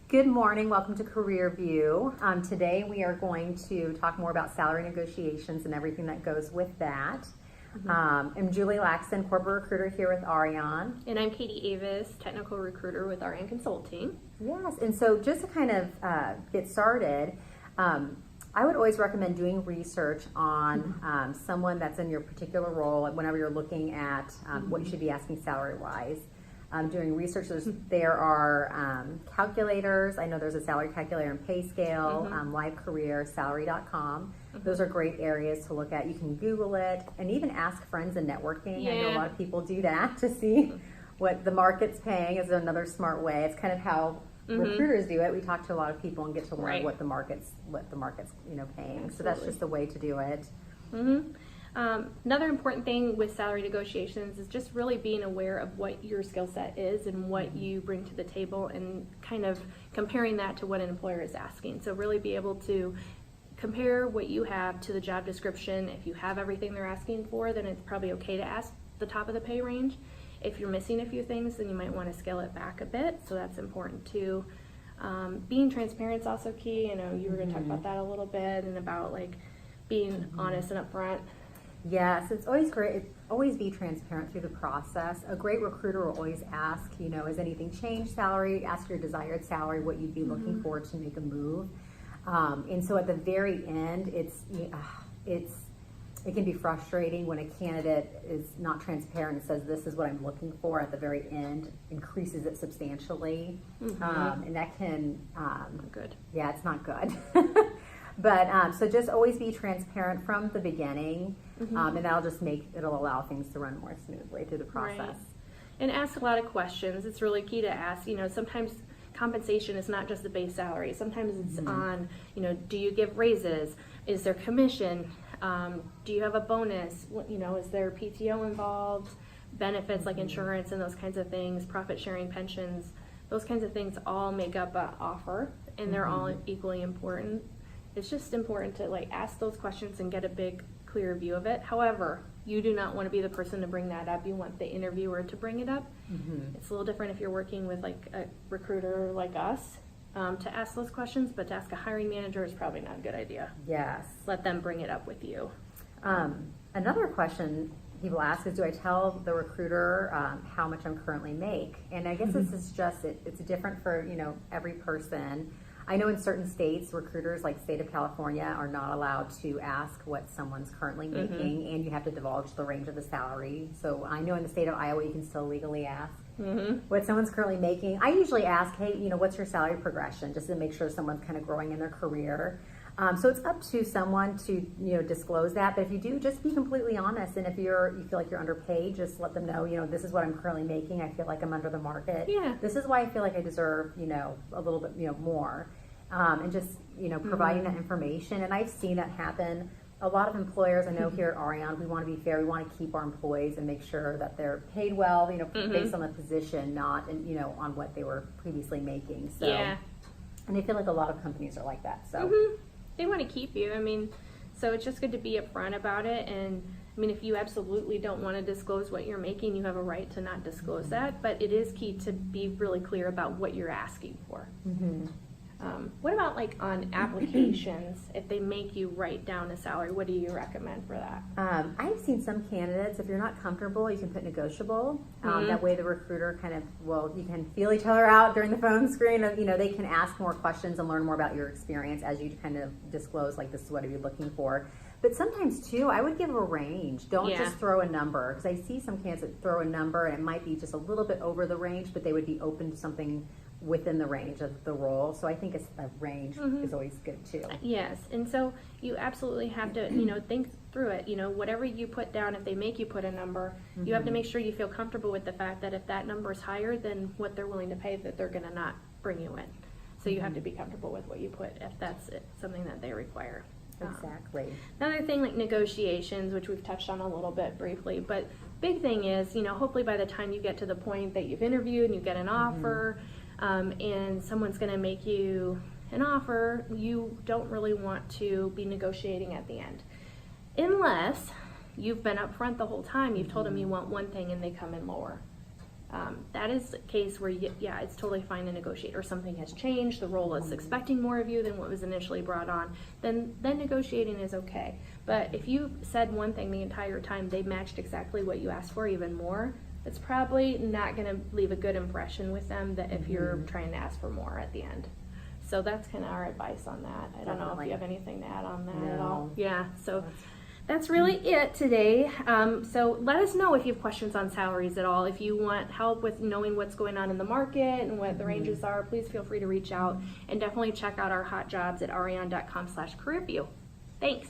Good morning. Welcome to Career View. Today we are going to talk more about salary negotiations and everything that goes with that. I'm Julie Laxton, corporate recruiter here with Ariane. And I'm Katie Avis, technical recruiter with Ariane Consulting. Yes, and so just to kind of get started, I would always recommend doing research on someone that's in your particular role whenever you're looking at what you should be asking salary-wise. Doing research, there are calculators. I know there's a salary calculator and pay scale, Live Career, salary.com. Those are great areas to look at. You can Google it and even ask friends in networking. Yeah. I know a lot of people do that to see what the market's paying is another smart way. It's kind of how recruiters do it. We talk to a lot of people and get to learn what the market's paying. Absolutely. So that's just a way to do it. Another important thing with salary negotiations is just really being aware of what your skill set is and what you bring to the table and kind of comparing that to what an employer is asking. So really be able to compare what you have to the job description. If you have everything they're asking for, then it's probably okay to ask the top of the pay range. If you're missing a few things, then you might want to scale it back a bit. So that's important too. Being transparent is also key. I know you were going to talk about that a little bit and about like being honest and upfront. Yes, it's always great. Always be transparent through the process. A great recruiter will always ask, has anything changed salary? Ask your desired salary, what you'd be looking for to make a move. And so at the very end, it can be frustrating when a candidate is not transparent and says, this is what I'm looking for. At the very end, increases it substantially. And that can... Good. Yeah, it's not good. But so just always be transparent from the beginning, and it'll allow things to run more smoothly through the process. Right. And ask a lot of questions. It's really key to ask. Sometimes compensation is not just the base salary. Sometimes it's on, do you give raises? Is there commission? Do you have a bonus? Is there PTO involved? Benefits like insurance and those kinds of things, profit sharing, pensions, those kinds of things all make up an offer, and they're all equally important. It's just important to ask those questions and get a big, clear view of it. However, you do not want to be the person to bring that up. You want the interviewer to bring it up. It's a little different if you're working with a recruiter like us to ask those questions, but to ask a hiring manager is probably not a good idea. Yes. Let them bring it up with you. Another question people ask is, do I tell the recruiter how much I'm currently make? And I guess this is just, it's different for, every person. I know in certain states, recruiters like state of California are not allowed to ask what someone's currently making, and you have to divulge the range of the salary. So I know in the state of Iowa, you can still legally ask what someone's currently making. I usually ask, hey, what's your salary progression, just to make sure someone's kind of growing in their career. So it's up to someone to disclose that. But if you do, just be completely honest. And if you feel like you're underpaid, just let them know, this is what I'm currently making. I feel like I'm under the market. Yeah. This is why I feel like I deserve, a little bit, more. And just, providing that information. And I've seen that happen. A lot of employers, I know here at Ariane, we want to be fair. We want to keep our employees and make sure that they're paid well, based on the position, not, on what they were previously making. So, and I feel like a lot of companies are like that. So they want to keep you. So it's just good to be upfront about it. And if you absolutely don't want to disclose what you're making, you have a right to not disclose that. But it is key to be really clear about what you're asking for. What about on applications, if they make you write down a salary, what do you recommend for that? I've seen some candidates, if you're not comfortable, you can put negotiable. That way the recruiter you can feel each other out during the phone screen. They can ask more questions and learn more about your experience as you kind of disclose, this is what are you looking for. But sometimes too, I would give a range. Don't just throw a number, because I see some candidates that throw a number and it might be just a little bit over the range, but they would be open to something within the range of the role. So I think a range is always good too. Yes, and so you absolutely have to, think through it. Whatever you put down, if they make you put a number, you have to make sure you feel comfortable with the fact that if that number is higher than what they're willing to pay, that they're going to not bring you in. So you have to be comfortable with what you put if that's something that they require. Exactly. Another thing like negotiations, which we've touched on a little bit briefly, but big thing is, hopefully by the time you get to the point that you've interviewed and you get an offer, and someone's going to make you an offer, you don't really want to be negotiating at the end. Unless you've been upfront the whole time, you've told them you want one thing and they come in lower. That is a case where, yeah, it's totally fine to negotiate, or something has changed, the role is expecting more of you than what was initially brought on, then negotiating is okay. But if you said one thing the entire time, they matched exactly what you asked for, even more, it's probably not gonna leave a good impression with them that if you're trying to ask for more at the end. So that's kind of our advice on that. I don't know if Definitely. you have anything to add on that at all. No. Yeah, so that's really it today. So let us know if you have questions on salaries at all. If you want help with knowing what's going on in the market and what the ranges are, please feel free to reach out, and definitely check out our hot jobs at arion.com/careerview. Thanks.